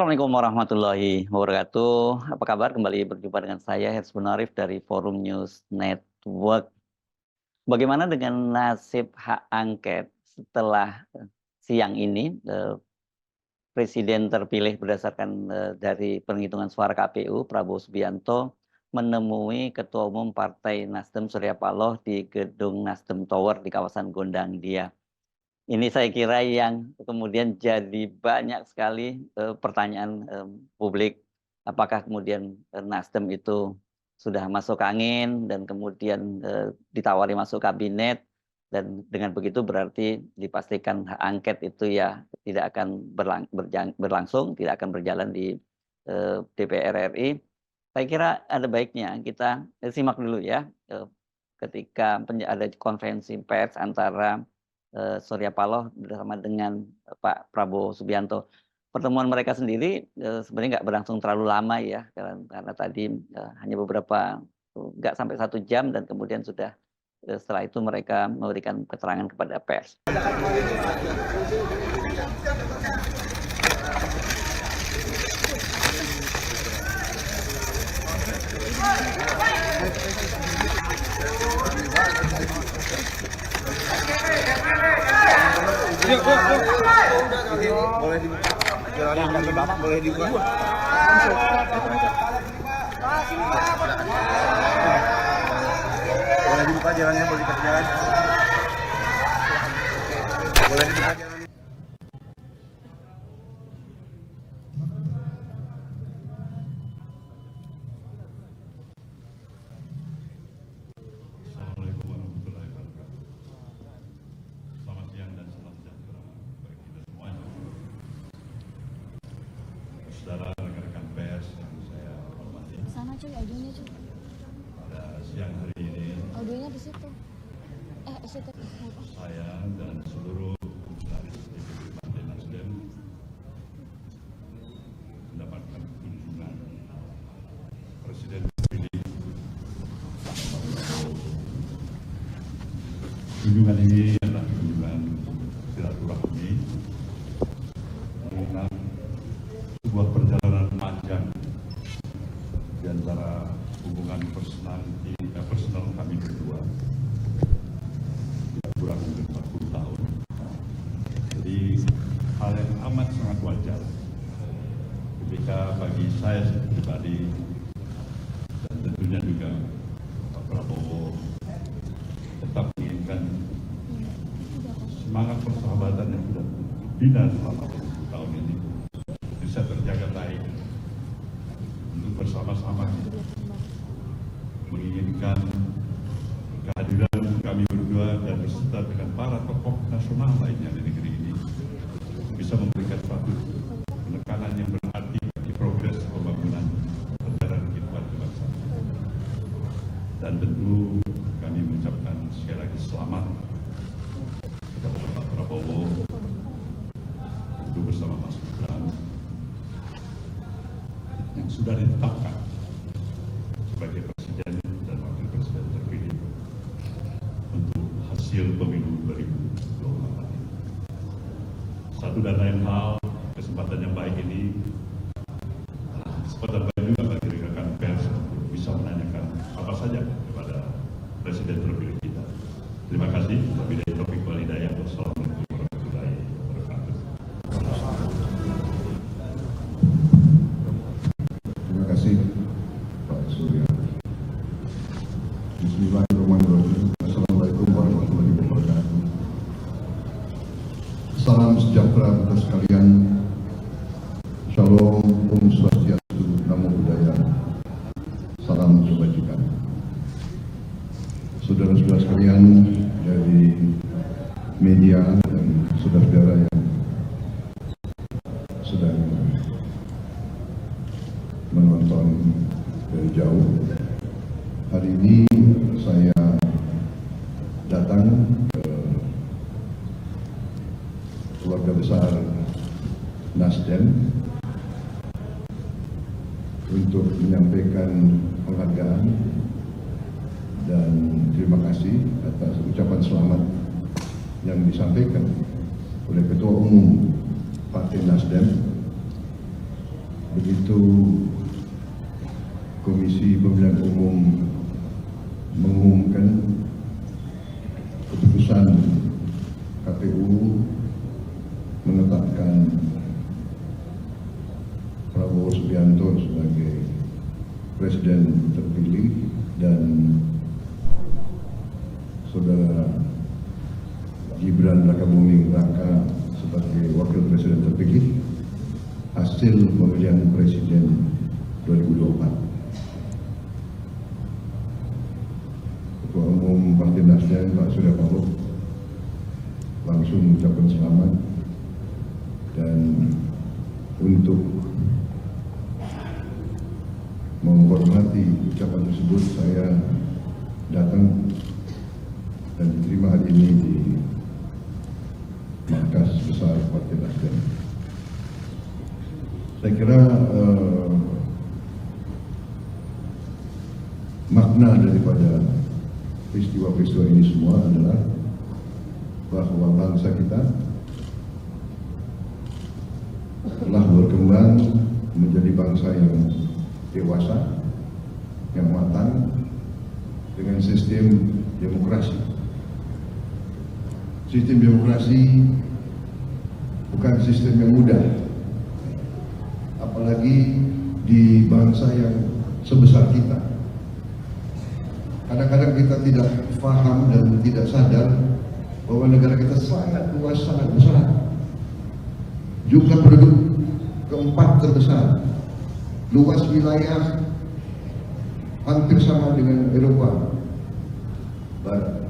Assalamualaikum warahmatullahi wabarakatuh. Apa kabar? Kembali berjumpa dengan saya, Herzbun Arif dari Forum News Network. Bagaimana dengan nasib hak angket setelah siang ini Presiden terpilih berdasarkan dari penghitungan suara KPU, Prabowo Subianto, menemui Ketua Umum Partai Nasdem Surya Paloh di Gedung Nasdem Tower di kawasan Gondang Dia. Ini saya kira yang kemudian jadi banyak sekali pertanyaan publik. Apakah kemudian Nasdem itu sudah masuk angin dan kemudian ditawari masuk kabinet. Dan dengan begitu berarti dipastikan hak angket itu ya tidak akan berlangsung, tidak akan berjalan di DPR RI. Saya kira ada baiknya kita simak dulu ya ketika ada konferensi pers antara Surya Paloh bersama dengan Pak Prabowo Subianto. Pertemuan mereka sendiri sebenarnya nggak berlangsung terlalu lama ya, karena tadi hanya beberapa, nggak sampai 1 jam, dan kemudian sudah setelah itu mereka memberikan keterangan kepada pers. Boleh dibuka. Jalannya kaki Bapak boleh dibuka. Boleh dibuka jalannya, boleh dibuka jalan. Boleh dibuka jalannya. Assalamualaikum warahmatullahi wabarakatuh. Selamat siang dan salam sejahtera bagi kita semuanya. Saudara rekan-rekan pers yang saya hormati. Sana cuy, audionya cuy. Pada siang hari ini, Audionya di situ. Situ. saya dan seluruh fungsionaris DPP Partai Nasdem mendapatkan kunjungan Presiden terpilih. Kunjungan ini adalah kunjungan silaturahmi mengingat sebuah perjalanan panjang di antara hubungan personal kami berdua kurang lebih 40 tahun. Jadi hal yang amat sangat wajar ketika bagi saya pribadi dan tentunya juga Pak Prabowo tetap menginginkan semangat persahabatan yang sudah dibina selama 40 tahun ini bisa terjaga baik untuk bersama-sama menginginkan kehadiran kami berdua dan beserta dengan para tokoh nasional lainnya di negeri ini bisa memberikan suatu penekanan yang berarti bagi progres pembangunan negara kehidupan kebangsaan. Dan tentu kami mengucapkan sekali lagi selamat kepada Pak Prabowo tentu bersama Mas Gibran yang sudah ditetapkan sebagai presiden dan wakil presiden terpilih untuk hasil pemilu 2024 ini. Satu dan lain hal, kesempatan yang baik ini kesempatan baik juga bagi rekan pers untuk bisa menanyakan apa saja kepada presiden terpilih kita. Terima kasih. Wabillahi taufiq wal hidayah. Wassalamualaikum warahmatullahi wabarakatuh. Terima kasih Pak Surya. Bismillahirrahmanirrahim. Assalamualaikum warahmatullahi wabarakatuh. Salam sejahtera untuk sekalian. Shalom, Om Swastiastu, Namo Buddhaya. Salam kebajikan. Saudara-saudara sekalian dari media dan saudara-saudara yang sedang menonton dari jauh. Hari ini saya datang ke keluarga besar Nasdem untuk menyampaikan penghargaan dan terima kasih atas ucapan selamat yang disampaikan oleh Ketua Umum Partai Nasdem Presiden terpilih dan Saudara Gibran Rakabuming Raka sebagai Wakil Presiden terpilih hasil pemilihan Presiden 2024. Ketua Umum Partai Nasdem Pak Surya Paloh langsung mengucapkan selamat, dan untuk menghormati ucapan tersebut saya datang dan diterima hari ini di markas besar Partai Nasdem. Saya kira makna daripada peristiwa-peristiwa ini semua adalah bahwa bangsa kita telah berkembang menjadi bangsa yang dewasa, yang matang dengan sistem demokrasi. Sistem demokrasi bukan sistem yang mudah, apalagi di bangsa yang sebesar kita. Kadang-kadang kita tidak paham dan tidak sadar bahwa negara kita sangat luas, sangat besar. Jumlah penduduk keempat terbesar, luas wilayah hampir sama dengan Eropa Barat.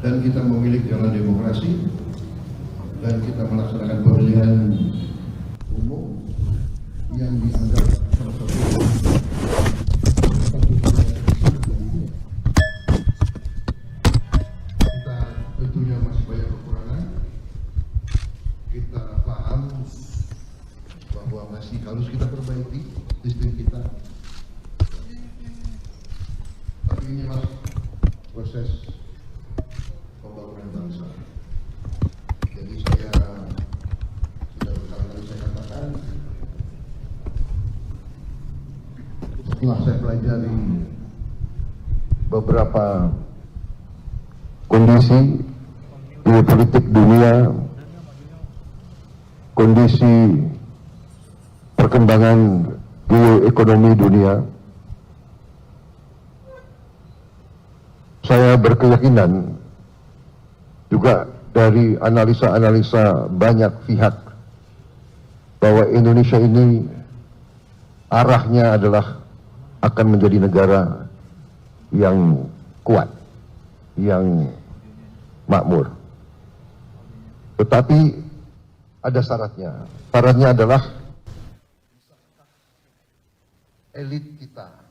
Dan kita memiliki jalan demokrasi, dan kita melaksanakan pemilihan umum yang dianggap salah satu kita tentunya masih banyak kekurangan. Kita paham bahwa masih harus kita perbaiki sistem kita, tapi inilah proses pembangunan bangsa. Jadi saya sudah berkali-kali saya katakan, setelah saya pelajari beberapa kondisi geopolitik dunia, kondisi perkembangan geoekonomi dunia, saya berkeyakinan juga dari analisa-analisa banyak pihak bahwa Indonesia ini arahnya adalah akan menjadi negara yang kuat, yang makmur. Tetapi ada syaratnya. Syaratnya adalah elit kita.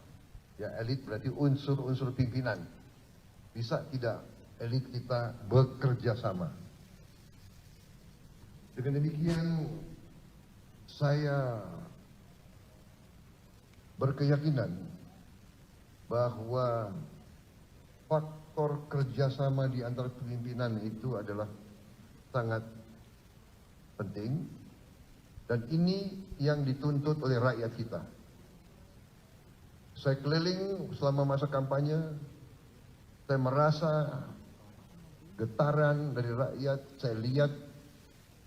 Ya, elit berarti unsur-unsur pimpinan. Bisa tidak elit kita bekerja sama. Dengan demikian saya berkeyakinan bahwa faktor kerjasama di antara pimpinan itu adalah sangat penting, dan ini yang dituntut oleh rakyat kita. Saya keliling selama masa kampanye, saya merasa getaran dari rakyat, saya lihat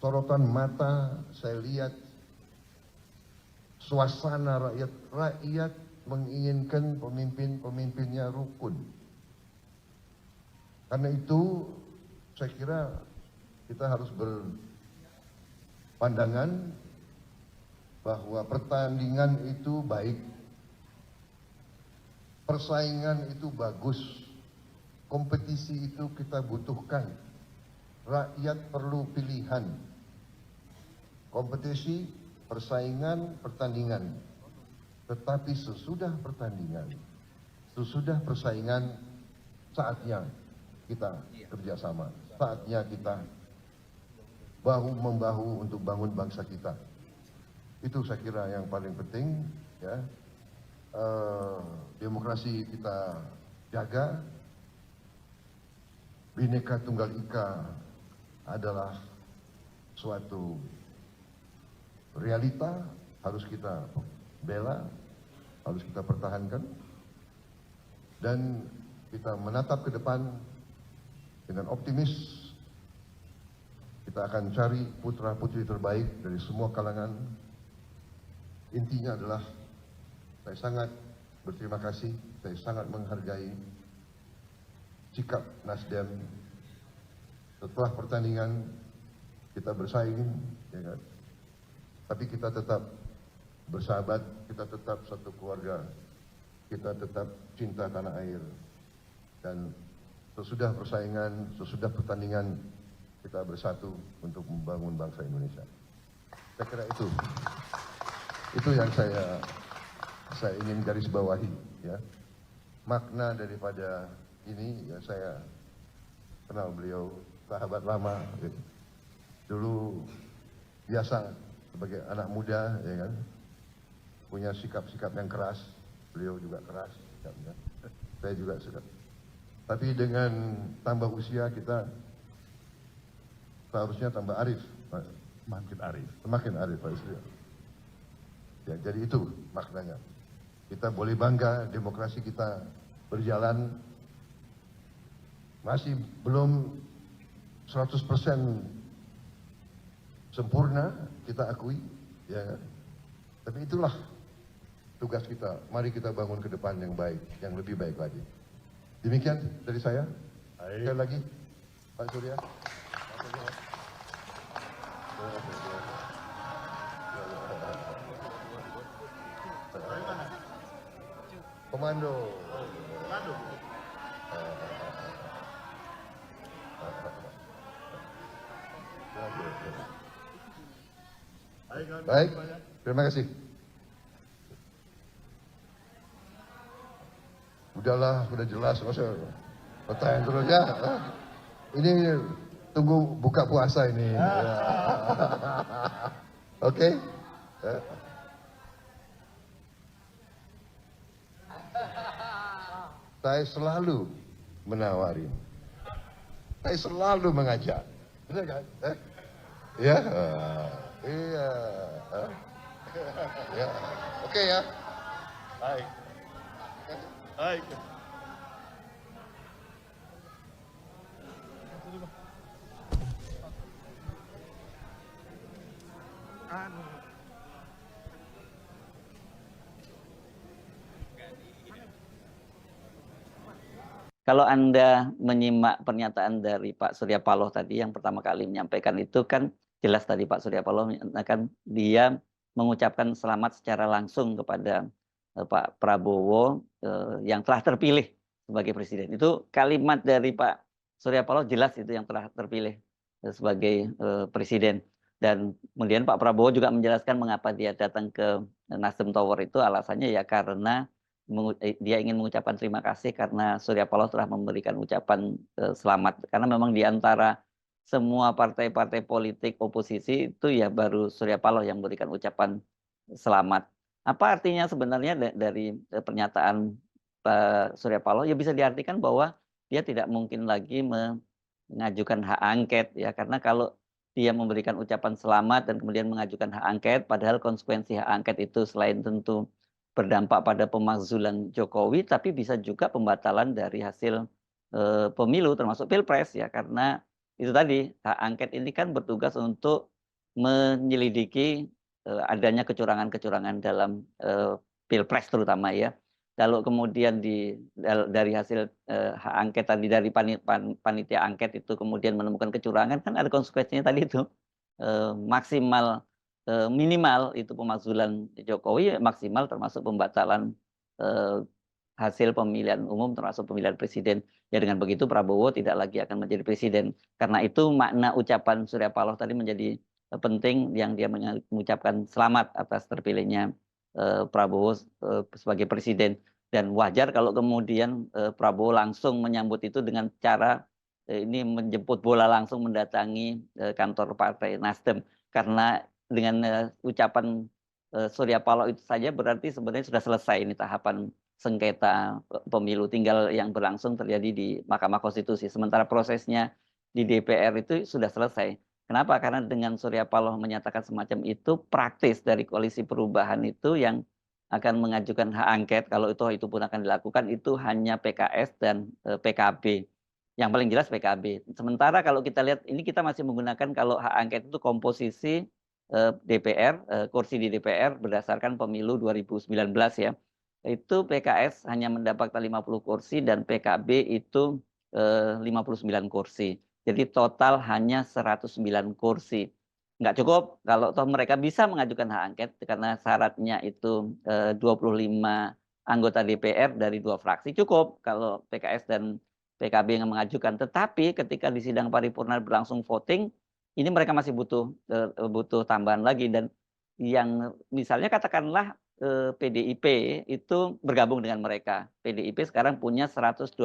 sorotan mata, saya lihat suasana rakyat. Rakyat menginginkan pemimpin-pemimpinnya rukun. Karena itu saya kira kita harus berpandangan bahwa pertandingan itu baik, persaingan itu bagus, kompetisi itu kita butuhkan. Rakyat perlu pilihan. Kompetisi, persaingan, pertandingan. Tetapi sesudah pertandingan, sesudah persaingan, saatnya kita kerjasama. Saatnya kita bahu-membahu untuk bangun bangsa kita. Itu saya kira yang paling penting, ya. Demokrasi kita jaga, Bhinneka Tunggal Ika adalah suatu realita, harus kita bela, harus kita pertahankan, dan kita menatap ke depan dengan optimis. Kita akan cari putra-putri terbaik dari semua kalangan. Intinya adalah Saya sangat berterima kasih, saya sangat menghargai sikap Nasdem setelah pertandingan kita bersaing, ya kan? Tapi kita tetap bersahabat, kita tetap satu keluarga, kita tetap cinta tanah air. Dan sesudah persaingan, sesudah pertandingan, kita bersatu untuk membangun bangsa Indonesia. Saya kira itu yang saya ingin garis bawahi, ya. Makna daripada ini, ya, saya kenal beliau, sahabat lama, gitu. Dulu biasa sebagai anak muda, ya kan, punya sikap-sikap yang keras. Beliau juga keras sikapnya, saya juga suka. Tapi dengan tambah usia kita seharusnya tambah arif, semakin arif Pak Yusril. Ya, jadi itu maknanya. Kita boleh bangga demokrasi kita berjalan, masih belum 100% sempurna, kita akui, ya kan? Tapi itulah tugas kita. Mari kita bangun ke depan yang baik, yang lebih baik lagi. Demikian dari saya. Sekali lagi, Pak Surya. Komando. Baik, terima kasih. Udahlah, sudah jelas, masa pertanyaan terus ya. Ini tunggu buka puasa ini. Ya. Oke. Saya selalu menawari, saya selalu mengajak, benar kan? Ya, iya, ya, oke ya. Baik. Baik. Kalau Anda menyimak pernyataan dari Pak Surya Paloh tadi yang pertama kali menyampaikan itu kan jelas tadi Pak Surya Paloh menyatakan dia mengucapkan selamat secara langsung kepada Pak Prabowo yang telah terpilih sebagai presiden. Itu kalimat dari Pak Surya Paloh jelas itu yang telah terpilih sebagai presiden. Dan kemudian Pak Prabowo juga menjelaskan mengapa dia datang ke Nasdem Tower itu alasannya ya karena dia ingin mengucapkan terima kasih karena Surya Paloh telah memberikan ucapan selamat. Karena memang di antara semua partai-partai politik oposisi itu ya baru Surya Paloh yang memberikan ucapan selamat. Apa artinya sebenarnya dari pernyataan Pak Surya Paloh? Ya bisa diartikan bahwa dia tidak mungkin lagi mengajukan hak angket ya karena kalau dia memberikan ucapan selamat dan kemudian mengajukan hak angket, padahal konsekuensi hak angket itu selain tentu berdampak pada pemakzulan Jokowi, tapi bisa juga pembatalan dari hasil pemilu termasuk pilpres ya karena itu tadi hak angket ini kan bertugas untuk menyelidiki adanya kecurangan-kecurangan dalam pilpres terutama ya. Kalau kemudian dari hasil hak angket tadi dari panitia angket itu kemudian menemukan kecurangan kan ada konsekuensinya tadi itu maksimal minimal itu pemakzulan Jokowi, maksimal termasuk pembatalan hasil pemilihan umum termasuk pemilihan presiden. Ya dengan begitu Prabowo tidak lagi akan menjadi presiden. Karena itu makna ucapan Surya Paloh tadi menjadi penting yang dia mengucapkan selamat atas terpilihnya Prabowo sebagai presiden. Dan wajar kalau kemudian Prabowo langsung menyambut itu dengan cara ini menjemput bola langsung mendatangi kantor partai Nasdem. Karena dengan ucapan Surya Paloh itu saja berarti sebenarnya sudah selesai ini tahapan sengketa pemilu, tinggal yang berlangsung terjadi di Mahkamah Konstitusi. Sementara prosesnya di DPR itu sudah selesai. Kenapa? Karena dengan Surya Paloh menyatakan semacam itu, praktis dari koalisi perubahan itu yang akan mengajukan hak angket, kalau itu pun akan dilakukan, itu hanya PKS dan PKB. Yang paling jelas PKB. Sementara kalau kita lihat, ini kita masih menggunakan kalau hak angket itu komposisi DPR, kursi di DPR berdasarkan pemilu 2019 ya. itu PKS hanya mendapatkan 50 kursi dan PKB itu 59 kursi. Jadi total hanya 109 kursi. Nggak cukup kalau toh mereka bisa mengajukan hak angket karena syaratnya itu 25 anggota DPR dari 2 fraksi cukup kalau PKS dan PKB yang mengajukan. Tetapi ketika di sidang paripurna berlangsung voting, ini mereka masih butuh tambahan lagi. Dan yang misalnya katakanlah PDIP itu bergabung dengan mereka. PDIP sekarang punya 128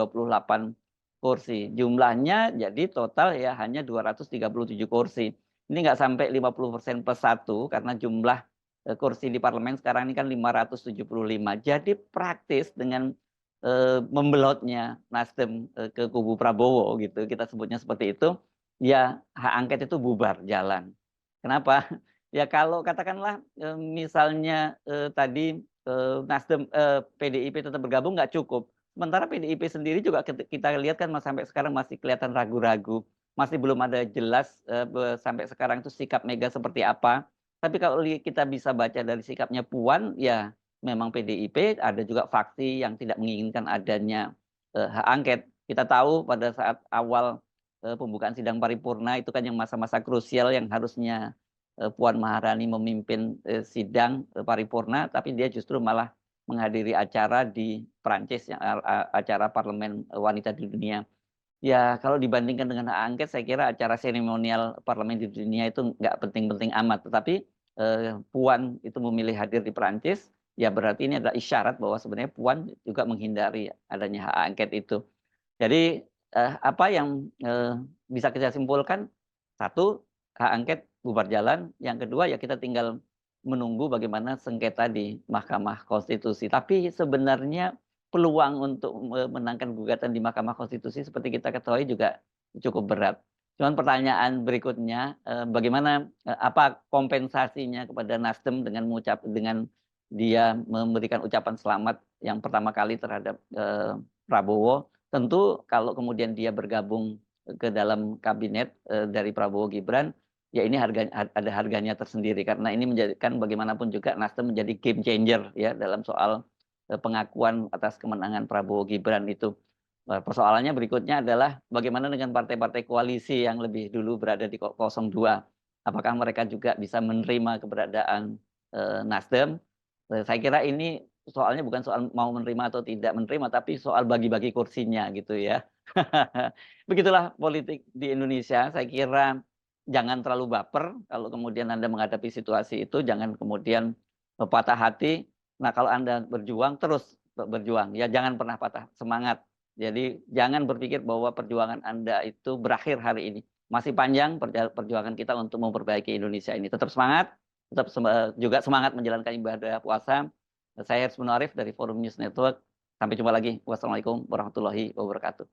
kursi. Jumlahnya jadi total ya hanya 237 kursi. Ini nggak sampai 50% plus 1 karena jumlah kursi di parlemen sekarang ini kan 575. Jadi praktis dengan membelotnya Nasdem ke kubu Prabowo gitu, kita sebutnya seperti itu, ya hak angket itu bubar jalan. Kenapa? Ya kalau katakanlah misalnya tadi Nasdem PDIP tetap bergabung nggak cukup. Sementara PDIP sendiri juga kita lihat kan sampai sekarang masih kelihatan ragu-ragu, masih belum ada jelas sampai sekarang itu sikap Mega seperti apa. Tapi kalau kita bisa baca dari sikapnya Puan, ya memang PDIP ada juga faksi yang tidak menginginkan adanya hak angket. Kita tahu pada saat awal pembukaan sidang paripurna itu kan yang masa-masa krusial yang harusnya Puan Maharani memimpin sidang paripurna, tapi dia justru malah menghadiri acara di Prancis, yang acara parlemen wanita di dunia. Ya kalau dibandingkan dengan hak angket, saya kira acara seremonial parlemen di dunia itu nggak penting-penting amat. Tetapi Puan itu memilih hadir di Prancis, ya berarti ini adalah isyarat bahwa sebenarnya Puan juga menghindari adanya hak angket itu. Jadi apa yang bisa kita simpulkan? Satu, hak angket bubar jalan. Yang kedua ya kita tinggal menunggu bagaimana sengketa di Mahkamah Konstitusi. Tapi sebenarnya peluang untuk menangkan gugatan di Mahkamah Konstitusi seperti kita ketahui juga cukup berat. Cuman pertanyaan berikutnya, bagaimana apa kompensasinya kepada Nasdem dengan dia memberikan ucapan selamat yang pertama kali terhadap Prabowo. Tentu kalau kemudian dia bergabung ke dalam kabinet dari Prabowo Gibran, ya ini ada harganya tersendiri karena ini menjadikan bagaimanapun juga Nasdem menjadi game changer ya dalam soal pengakuan atas kemenangan Prabowo Gibran itu. Persoalannya berikutnya adalah bagaimana dengan partai-partai koalisi yang lebih dulu berada di 02. Apakah mereka juga bisa menerima keberadaan Nasdem? Saya kira ini soalnya bukan soal mau menerima atau tidak menerima, tapi soal bagi-bagi kursinya gitu ya. Begitulah politik di Indonesia. Saya kira jangan terlalu baper kalau kemudian Anda menghadapi situasi itu, jangan kemudian patah hati. Nah kalau Anda berjuang, terus berjuang. Ya jangan pernah patah semangat. Jadi jangan berpikir bahwa perjuangan Anda itu berakhir hari ini. Masih panjang perjuangan kita untuk memperbaiki Indonesia ini. Tetap semangat, tetap juga semangat menjalankan ibadah puasa. Saya Hersman Arif dari Forum News Network. Sampai jumpa lagi. Wassalamualaikum warahmatullahi wabarakatuh.